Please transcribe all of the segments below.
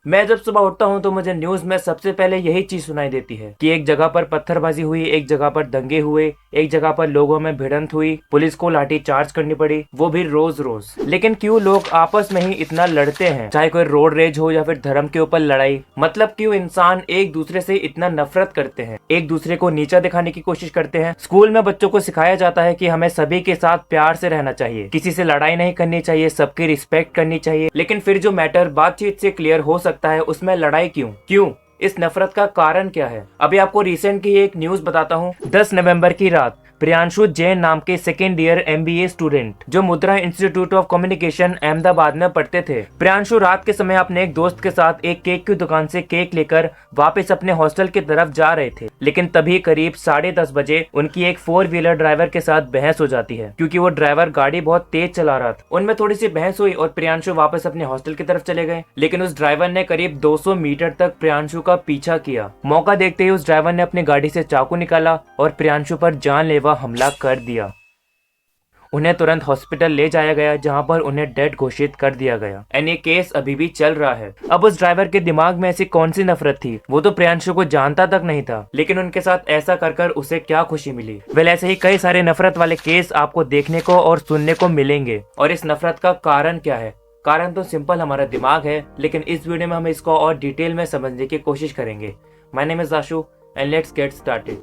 मैं जब सुबह उठता हूँ तो मुझे न्यूज में सबसे पहले यही चीज सुनाई देती है कि एक जगह पर पत्थरबाजी हुई, एक जगह पर दंगे हुए, एक जगह पर लोगों में भिड़ंत हुई, पुलिस को लाठी चार्ज करनी पड़ी, वो भी रोज रोज। लेकिन क्यों लोग आपस में ही इतना लड़ते हैं, चाहे कोई रोड रेज हो या फिर धर्म के ऊपर लड़ाई। मतलब क्यों इंसान एक दूसरे से इतना नफरत करते हैं, एक दूसरे को नीचा दिखाने की कोशिश करते हैं। स्कूल में बच्चों को सिखाया जाता है कि हमें सभी के साथ प्यार से रहना चाहिए, किसी से लड़ाई नहीं करनी चाहिए, सबकी रिस्पेक्ट करनी चाहिए। लेकिन फिर जो मैटर बातचीत से क्लियर हो सकता है उसमें लड़ाई क्यों क्यों इस नफरत का कारण क्या है? अभी आपको रिसेंट की एक न्यूज बताता हूँ। 10 नवंबर की रात प्रियांशु जैन नाम के सेकेंड ईयर MBA स्टूडेंट जो मुद्रा इंस्टीट्यूट ऑफ कम्युनिकेशन अहमदाबाद में पढ़ते थे, प्रियांशु रात के समय अपने एक दोस्त के साथ एक केक की दुकान से केक लेकर वापस अपने हॉस्टल की तरफ जा रहे थे। लेकिन तभी करीब 10:30 बजे उनकी एक 4 व्हीलर ड्राइवर के साथ बहस हो जाती है, क्योंकि वो ड्राइवर गाड़ी बहुत तेज चला रहा था। उनमें थोड़ी सी बहस हुई और प्रियांशु वापस अपने हॉस्टल की तरफ चले गए। लेकिन उस ड्राइवर ने करीब 200 मीटर तक प्रियांशु का पीछा किया। मौका देखते ही उस ड्राइवर ने अपनी गाड़ी से चाकू निकाला और प्रियांशु पर जानलेवा हमला कर दिया। उन्हें तुरंत हॉस्पिटल ले जाया गया, जहां पर उन्हें डेड घोषित कर दिया गया। एंड ये केस अभी भी चल रहा है। अब उस ड्राइवर के दिमाग में ऐसी कौन सी नफरत थी? वो तो प्रियांशु को जानता तक नहीं था, लेकिन उनके साथ ऐसा कर उसे क्या खुशी मिली? वेल, ऐसे ही कई सारे नफरत वाले केस आपको देखने को और सुनने को मिलेंगे। और इस नफरत का कारण क्या है? कारण तो सिंपल हमारा दिमाग है, लेकिन इस वीडियो में हम इसको और डिटेल में समझने की कोशिश करेंगे। My name is Ashu and let's get started.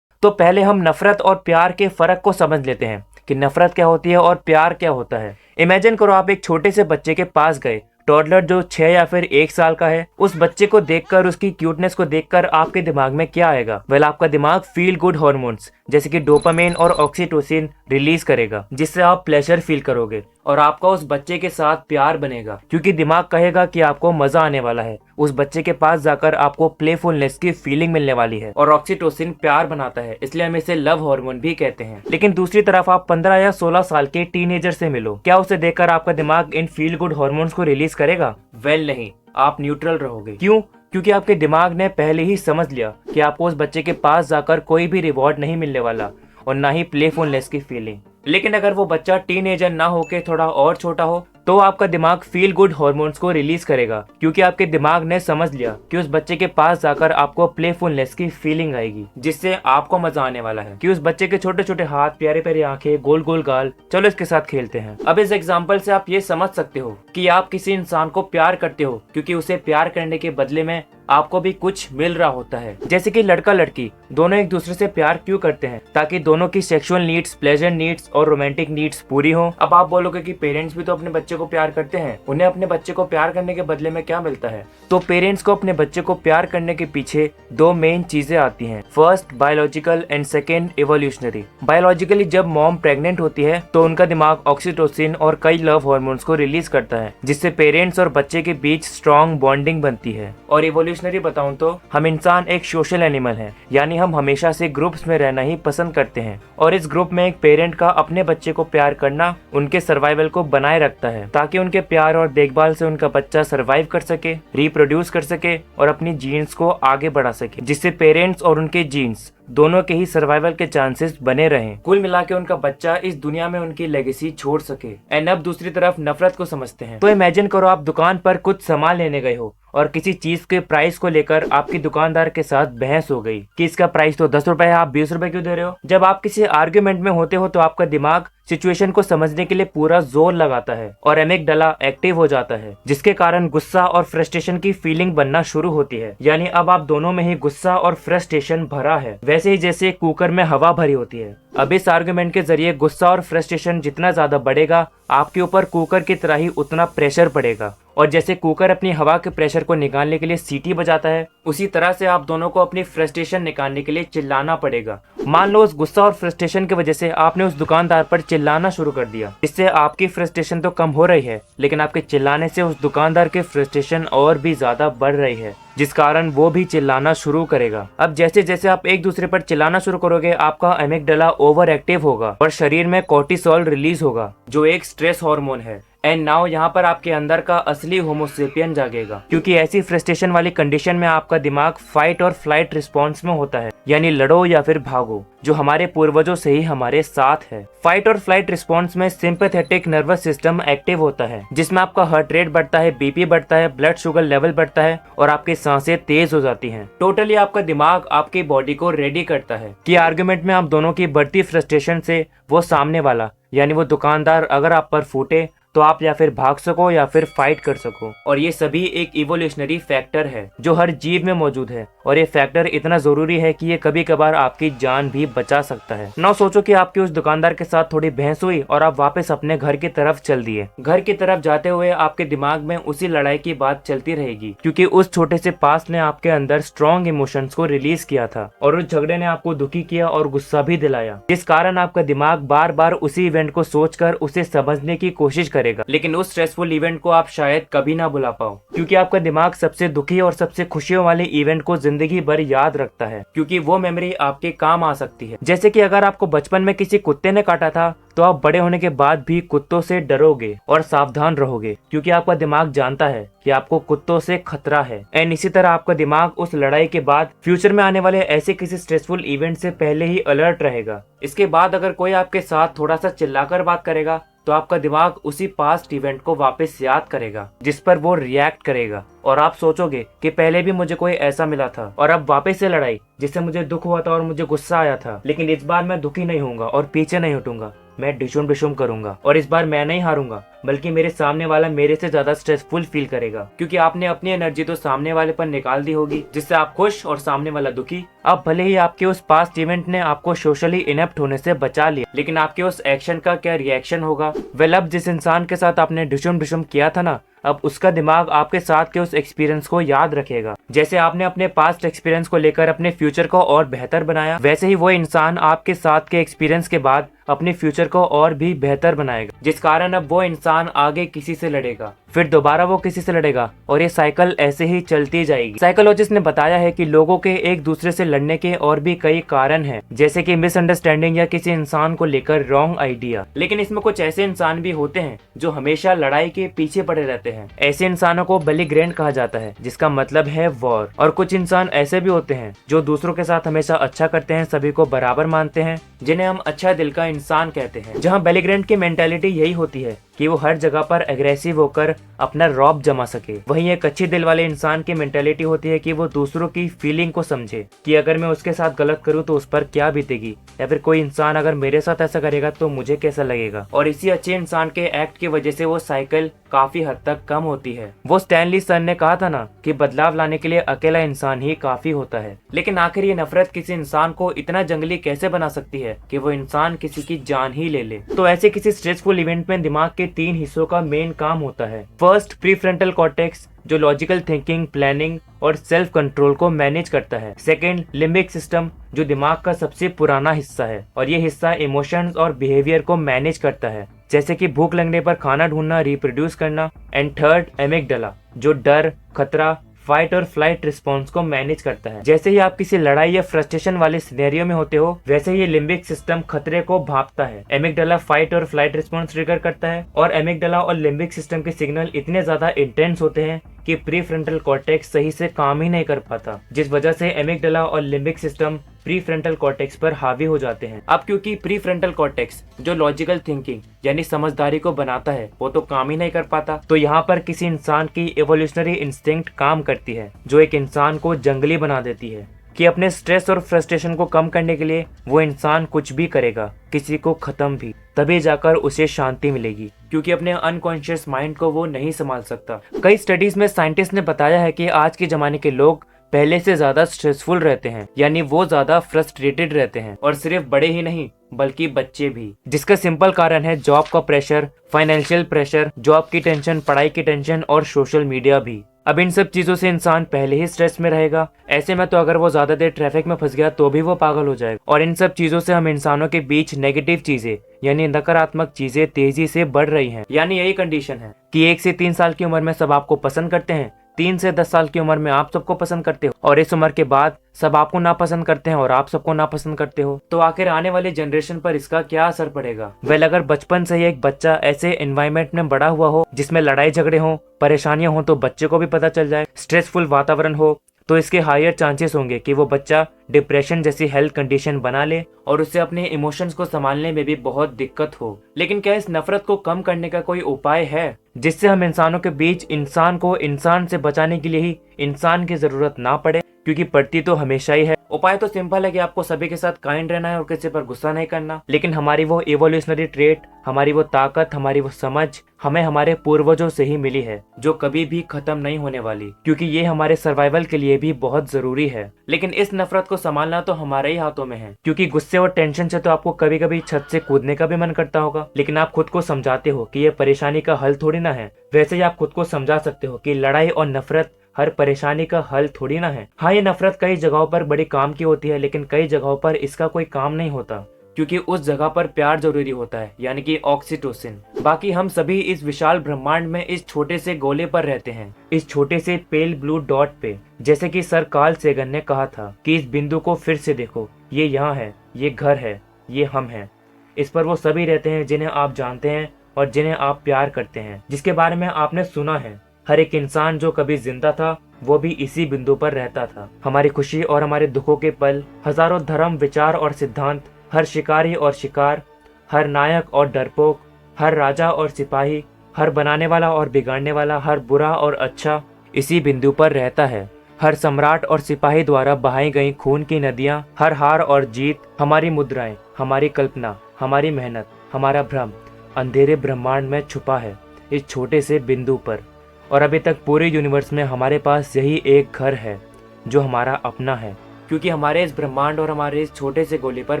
तो पहले हम नफरत और प्यार के फर्क को समझ लेते हैं कि नफरत क्या होती है और प्यार क्या होता है। इमेजिन करो आप एक छोटे से बच्चे के पास गए, टॉडलर जो 6 या फिर 1 साल का है। उस बच्चे को देखकर, उसकी क्यूटनेस को देखकर आपके दिमाग में क्या आएगा? वेल, आपका दिमाग फील गुड हार्मोन्स जैसे कि डोपामिन और ऑक्सीटोसिन रिलीज करेगा, जिससे आप प्लेजर फील करोगे और आपका उस बच्चे के साथ प्यार बनेगा, क्योंकि दिमाग कहेगा कि आपको मजा आने वाला है। उस बच्चे के पास जाकर आपको प्लेफुलनेस की फीलिंग मिलने वाली है और ऑक्सीटोसिन प्यार बनाता है, इसलिए हम इसे लव हार्मोन भी कहते हैं। लेकिन दूसरी तरफ आप 15 या 16 साल के टीनेजर से मिलो, क्या उसे देखकर आपका दिमाग इन फील गुड हार्मोन्स को रिलीज करेगा? वेल नहीं, आप न्यूट्रल रहोगे। क्यों? क्योंकि आपके दिमाग ने पहले ही समझ लिया कि आपको उस बच्चे के पास जाकर कोई भी रिवॉर्ड नहीं मिलने वाला और ना ही प्लेफुलनेस की फीलिंग। लेकिन अगर वो बच्चा टीनेजर ना होके थोड़ा और छोटा हो तो आपका दिमाग फील गुड हार्मोन्स को रिलीज करेगा, क्योंकि आपके दिमाग ने समझ लिया कि उस बच्चे के पास जाकर आपको प्लेफुलनेस की फीलिंग आएगी, जिससे आपको मजा आने वाला है कि उस बच्चे के छोटे छोटे हाथ, प्यारे प्यारे आंखें, गोल गोल गाल, चलो इसके साथ खेलते हैं। अब इस एग्जाम्पल से आप ये समझ सकते हो कि आप किसी इंसान को प्यार करते हो क्योंकि उसे प्यार करने के बदले में आपको भी कुछ मिल रहा होता है। जैसे कि लड़का लड़की दोनों एक दूसरे से प्यार क्यों करते हैं? ताकि दोनों की सेक्सुअल नीड्स, प्लेजर नीड्स और रोमांटिक नीड्स पूरी हो। अब आप बोलोगे कि पेरेंट्स भी तो अपने बच्चे को प्यार करते हैं, उन्हें अपने बच्चे को प्यार करने के बदले में क्या मिलता है? तो पेरेंट्स को अपने बच्चे को प्यार करने के पीछे 2 मेन चीजें आती हैं। First biological and second evolutionary. Biologically जब मॉम प्रेग्नेंट होती है तो उनका दिमाग ऑक्सीटोसिन और कई लव हार्मोन्स को रिलीज करता है, जिससे पेरेंट्स और बच्चे के बीच स्ट्रॉन्ग बॉन्डिंग बनती है। और इवोल्यूशनरी बताऊं तो हम इंसान एक सोशल एनिमल हैं, यानी हम हमेशा से ग्रुप्स में रहना ही पसंद करते हैं। और इस ग्रुप में एक पेरेंट का अपने बच्चे को प्यार करना उनके सर्वाइवल को बनाए रखता है, ताकि उनके प्यार और देखभाल से उनका बच्चा सर्वाइव कर सके, रिप्रोड्यूस कर सके और अपनी जीन्स को आगे बढ़ा सके, जिससे पेरेंट्स और उनके जीन्स दोनों के ही सर्वाइवल के चांसेस बने रहें। कुल मिला के उनका बच्चा इस दुनिया में उनकी लेगेसी छोड़ सके। एंड अब दूसरी तरफ नफरत को समझते हैं। तो इमेजिन करो आप दुकान पर कुछ सामान लेने गए हो और किसी चीज के प्राइस को लेकर आपकी दुकानदार के साथ बहस हो गई कि इसका प्राइस तो 10 रुपए है, आप 20 रुपए क्यों दे रहे हो? जब आप किसी आर्ग्यूमेंट में होते हो तो आपका दिमाग सिचुएशन को समझने के लिए पूरा जोर लगाता है और एमिगडाला एक्टिव हो जाता है, जिसके कारण गुस्सा और फ्रस्ट्रेशन की फीलिंग बनना शुरू होती है। यानी अब आप दोनों में ही गुस्सा और फ्रस्ट्रेशन भरा है, वैसे ही जैसे कुकर में हवा भरी होती है। अब इस आर्गुमेंट के जरिए गुस्सा और फ्रस्ट्रेशन जितना ज्यादा बढ़ेगा, आपके ऊपर कुकर की तरह ही उतना प्रेशर पड़ेगा। और जैसे कुकर अपनी हवा के प्रेशर को निकालने के लिए सीटी बजाता है, उसी तरह से आप दोनों को अपनी फ्रस्ट्रेशन निकालने के लिए चिल्लाना पड़ेगा। मान लो उस गुस्सा और फ्रस्ट्रेशन की वजह से आपने उस दुकानदार पर चिल्लाना शुरू कर दिया, इससे आपकी फ्रस्ट्रेशन तो कम हो रही है, लेकिन आपके चिल्लाने से उस दुकानदार की फ्रस्ट्रेशन और भी ज्यादा बढ़ रही है, जिस कारण वो भी चिल्लाना शुरू करेगा। अब जैसे जैसे आप एक दूसरे पर चिल्लाना शुरू करोगे, आपका एमिगडाला ओवर एक्टिव होगा और शरीर में कोर्टिसोल रिलीज होगा, जो एक स्ट्रेस हार्मोन है। एंड नाउ यहाँ पर आपके अंदर का असली होमोसेपियन जागेगा, क्योंकि ऐसी फ्रस्ट्रेशन वाली कंडीशन में आपका दिमाग फाइट और फ्लाइट रिस्पॉन्स में होता है, यानी लड़ो या फिर भागो, जो हमारे पूर्वजों से ही हमारे साथ है। फाइट और फ्लाइट रिस्पॉन्स में सिंपैथेटिक नर्वस सिस्टम एक्टिव होता है, जिसमें आपका हार्ट रेट बढ़ता है, बीपी बढ़ता है, ब्लड शुगर लेवल बढ़ता है और आपकी सांसें तेज हो जाती हैं। टोटली आपका दिमाग आपकी बॉडी को रेडी करता है कि आर्गुमेंट में आप दोनों की बढ़ती फ्रस्ट्रेशन से वो सामने वाला यानी वो दुकानदार अगर आप पर फूटे तो आप या फिर भाग सको या फिर फाइट कर सको। और ये सभी एक इवोल्यूशनरी फैक्टर है जो हर जीव में मौजूद है और ये फैक्टर इतना जरूरी है कि ये कभी कभार आपकी जान भी बचा सकता है। ना सोचो कि आपके उस दुकानदार के साथ थोड़ी बहस हुई और आप वापस अपने घर की तरफ चल दिए। घर की तरफ जाते हुए आपके दिमाग में उसी लड़ाई की बात चलती रहेगी, क्योंकि उस छोटे से पास्ट ने आपके अंदर स्ट्रॉन्ग इमोशंस को रिलीज किया था और उस झगड़े ने आपको दुखी किया और गुस्सा भी दिलाया, जिस कारण आपका दिमाग बार बार उसी इवेंट को सोचकर उसे समझने की कोशिश करेगा। लेकिन उस स्ट्रेसफुल इवेंट को आप शायद कभी ना भुला पाओ, क्योंकि आपका दिमाग सबसे दुखी और सबसे खुशियों वाले इवेंट को जिंदगी भर याद रखता है, क्योंकि वो मेमोरी आपके काम आ सकती है। जैसे कि अगर आपको बचपन में किसी कुत्ते ने काटा था तो आप बड़े होने के बाद भी कुत्तों से डरोगे और सावधान रहोगे, क्योंकि आपका दिमाग जानता है कि आपको कुत्तों से खतरा है। एंड इसी तरह आपका दिमाग उस लड़ाई के बाद फ्यूचर में आने वाले ऐसे किसी स्ट्रेसफुल इवेंट से पहले ही अलर्ट रहेगा। इसके बाद अगर कोई आपके साथ थोड़ा सा चिल्लाकर बात करेगा तो आपका दिमाग उसी पास्ट इवेंट को वापस याद करेगा, जिस पर वो रिएक्ट करेगा और आप सोचोगे कि पहले भी मुझे कोई ऐसा मिला था और अब वापस से लड़ाई जिससे मुझे दुख हुआ था और मुझे गुस्सा आया था, लेकिन इस बार मैं दुखी नहीं होऊंगा और पीछे नहीं हटूंगा, मैं डिशुम डिशुम करूंगा और इस बार मैं नहीं हारूंगा बल्कि मेरे सामने वाला मेरे से ज्यादा स्ट्रेसफुल फील करेगा, क्योंकि आपने अपनी एनर्जी तो सामने वाले पर निकाल दी होगी जिससे आप खुश और सामने वाला दुखी। अब भले ही आपके उस पास्ट इवेंट ने आपको सोशली इनेप्ट होने से बचा लिया, लेकिन आपके उस एक्शन का क्या रिएक्शन होगा? वेल, अब जिस इंसान के साथ आपने डिशुम डिशुम किया था ना, अब उसका दिमाग आपके साथ के उस एक्सपीरियंस को याद रखेगा। जैसे आपने अपने पास्ट एक्सपीरियंस को लेकर अपने फ्यूचर को और बेहतर बनाया, वैसे ही वो इंसान आपके साथ के एक्सपीरियंस के बाद अपने फ्यूचर को और भी बेहतर बनाएगा, जिस कारण अब वो इंसान आगे किसी से लड़ेगा, फिर दोबारा वो किसी से लड़ेगा और ये साइकिल ऐसे ही चलती जाएगी। साइकोलॉजिस्ट ने बताया है कि लोगों के एक दूसरे से लड़ने के और भी कई कारण हैं, जैसे कि मिसअंडरस्टैंडिंग या किसी इंसान को लेकर रॉन्ग आइडिया। लेकिन इसमें कुछ ऐसे इंसान भी होते हैं जो हमेशा लड़ाई के पीछे पड़े रहते हैं। ऐसे इंसानों को बेलिग्रेंट कहा जाता है, जिसका मतलब है वॉर। और कुछ इंसान ऐसे भी होते हैं जो दूसरों के साथ हमेशा अच्छा करते हैं, सभी को बराबर मानते हैं, जिन्हें हम अच्छा दिल का इंसान कहते हैं। जहाँ बेलिग्रेंट की मेंटालिटी यही होती है कि वो हर जगह पर एग्रेसिव होकर अपना रौब जमा सके। वहीं एक अच्छे दिल वाले इंसान की मेंटालिटी होती है कि वो दूसरों की फीलिंग को समझे कि अगर मैं उसके साथ गलत करूं तो उस पर क्या बीतेगी, या फिर कोई इंसान अगर मेरे साथ ऐसा करेगा तो मुझे कैसा लगेगा। और इसी अच्छे इंसान के एक्ट की वजह से वो साइकिल काफी हद तक कम होती है। वो स्टैनली सर ने कहा था ना कि बदलाव लाने के लिए अकेला इंसान ही काफी होता है। लेकिन आखिर ये नफरत किसी इंसान को इतना जंगली कैसे बना सकती है कि वो इंसान किसी की जान ही ले ले? तो ऐसे किसी स्ट्रेसफुल इवेंट में दिमाग के 3 हिस्सों का मेन काम होता है। फर्स्ट, प्रीफ्रंटल कॉर्टेक्स, जो लॉजिकल थिंकिंग, प्लानिंग और सेल्फ कंट्रोल को मैनेज करता है। सेकंड, लिम्बिक सिस्टम, जो दिमाग का सबसे पुराना हिस्सा है और ये हिस्सा इमोशंस और बिहेवियर को मैनेज करता है, जैसे कि भूख लगने पर खाना ढूंढना, रिप्रोड्यूस करना। एंड थर्ड, एमिगडाला, जो डर, खतरा, फाइट और फ्लाइट रिस्पॉन्स को मैनेज करता है। जैसे ही आप किसी लड़ाई या फ्रस्ट्रेशन वाले सिनेरियो में होते हो, वैसे ही लिम्बिक सिस्टम खतरे को भांपता है। एमिगडाला फाइट और फ्लाइट रिस्पॉन्स ट्रिगर करता है और एमिगडाला और लिम्बिक सिस्टम के सिग्नल इतने ज्यादा इंटेंस होते हैं कि प्रीफ्रंटल कॉर्टेक्स सही से काम ही नहीं कर पाता, जिस वजह से एमिगडाला और लिम्बिक सिस्टम प्रीफ्रंटल कॉर्टेक्स पर हावी हो जाते हैं। अब क्योंकि प्रीफ्रंटल कॉर्टेक्स जो लॉजिकल थिंकिंग यानी समझदारी को बनाता है वो तो काम ही नहीं कर पाता, तो यहाँ पर किसी इंसान की एवोल्यूशनरी इंस्टिंक्ट काम करती है, जो एक इंसान को जंगली बना देती है कि अपने स्ट्रेस और फ्रस्ट्रेशन को कम करने के लिए वो इंसान कुछ भी करेगा, किसी को खत्म भी, तभी जाकर उसे शांति मिलेगी, क्योंकि अपने अनकॉन्शियस माइंड को वो नहीं संभाल सकता। कई स्टडीज में साइंटिस्ट ने बताया है कि आज के जमाने के लोग पहले से ज्यादा स्ट्रेसफुल रहते हैं, यानी वो ज्यादा फ्रस्ट्रेटेड रहते हैं, और सिर्फ बड़े ही नहीं बल्कि बच्चे भी। जिसका सिंपल कारण है जॉब का प्रेशर, फाइनेंशियल प्रेशर, जॉब की टेंशन, पढ़ाई की टेंशन और सोशल मीडिया भी। अब इन सब चीजों से इंसान पहले ही स्ट्रेस में रहेगा, ऐसे में तो अगर वो ज्यादा देर ट्रैफिक में फंस गया तो भी वो पागल हो जाएगा। और इन सब चीजों से हम इंसानों के बीच नेगेटिव चीजें यानी नकारात्मक चीजें तेजी से बढ़ रही हैं। यानी यही कंडीशन है कि 1 से 3 साल की उम्र में सब आपको पसंद करते हैं, 3 से 10 साल की उम्र में आप सबको पसंद करते हो, और इस उम्र के बाद सब आपको नापसंद करते हैं और आप सबको नापसंद करते हो। तो आखिर आने वाली जनरेशन पर इसका क्या असर पड़ेगा? वेल, अगर बचपन से ही एक बच्चा ऐसे एनवायरनमेंट में बड़ा हुआ हो जिसमें लड़ाई झगड़े हो, परेशानियां हो, तो बच्चे को भी पता चल जाए। स्ट्रेसफुल वातावरण हो, तो इसके हायर चांसेस होंगे कि वो बच्चा डिप्रेशन जैसी हेल्थ कंडीशन बना ले और उससे अपने इमोशंस को संभालने में भी बहुत दिक्कत हो। लेकिन क्या इस नफरत को कम करने का कोई उपाय है जिससे हम इंसानों के बीच इंसान को इंसान से बचाने के लिए ही इंसान की जरूरत ना पड़े, क्योंकि पड़ती तो हमेशा ही है। उपाय तो सिंपल है कि आपको सभी के साथ काइंड रहना है और किसी पर गुस्सा नहीं करना। लेकिन हमारी वो इवोल्यूशनरी ट्रेट, हमारी वो ताकत, हमारी वो समझ हमें हमारे पूर्वजों से ही मिली है, जो कभी भी खत्म नहीं होने वाली, क्योंकि ये हमारे सर्वाइवल के लिए भी बहुत जरूरी है। लेकिन इस नफरत को संभालना तो हमारे ही हाथों में है, क्योंकि गुस्से और टेंशन से तो आपको कभी कभी छत से कूदने का भी मन करता होगा, लेकिन आप खुद को समझाते हो कि ये परेशानी का हल थोड़ी ना है। वैसे ही आप खुद को समझा सकते हो कि लड़ाई और नफरत हर परेशानी का हल थोड़ी ना है। हाँ, ये नफरत कई जगहों पर बड़ी काम की होती है, लेकिन कई जगहों पर इसका कोई काम नहीं होता, क्योंकि उस जगह पर प्यार जरूरी होता है, यानी कि ऑक्सीटोसिन। बाकी हम सभी इस विशाल ब्रह्मांड में इस छोटे से गोले पर रहते हैं, इस छोटे से पेल ब्लू डॉट पे। जैसे कि सर कार्ल सेगन ने कहा था कि इस बिंदु को फिर से देखो, ये यहाँ है, ये घर है, ये हम हैं। इस पर वो सभी रहते हैं जिन्हें आप जानते हैं और जिन्हें आप प्यार करते हैं, जिसके बारे में आपने सुना है। हर एक इंसान जो कभी जिंदा था वो भी इसी बिंदु पर रहता था। हमारी खुशी और हमारे दुखों के पल, हजारों धर्म, विचार और सिद्धांत, हर शिकारी और शिकार, हर नायक और डरपोक, हर राजा और सिपाही, हर बनाने वाला और बिगाड़ने वाला, हर बुरा और अच्छा इसी बिंदु पर रहता है। हर सम्राट और सिपाही द्वारा बहाई गई खून की नदियां, हर हार और जीत, हमारी मुद्राएं, हमारी कल्पना, हमारी मेहनत, हमारा भ्रम अंधेरे ब्रह्मांड में छुपा है, इस छोटे से बिंदु पर। और अभी तक पूरे यूनिवर्स में हमारे पास यही एक घर है जो हमारा अपना है, क्योंकि हमारे इस ब्रह्मांड और हमारे इस छोटे से गोले पर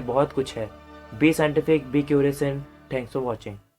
बहुत कुछ है। B scientific, be curious and thanks for watching.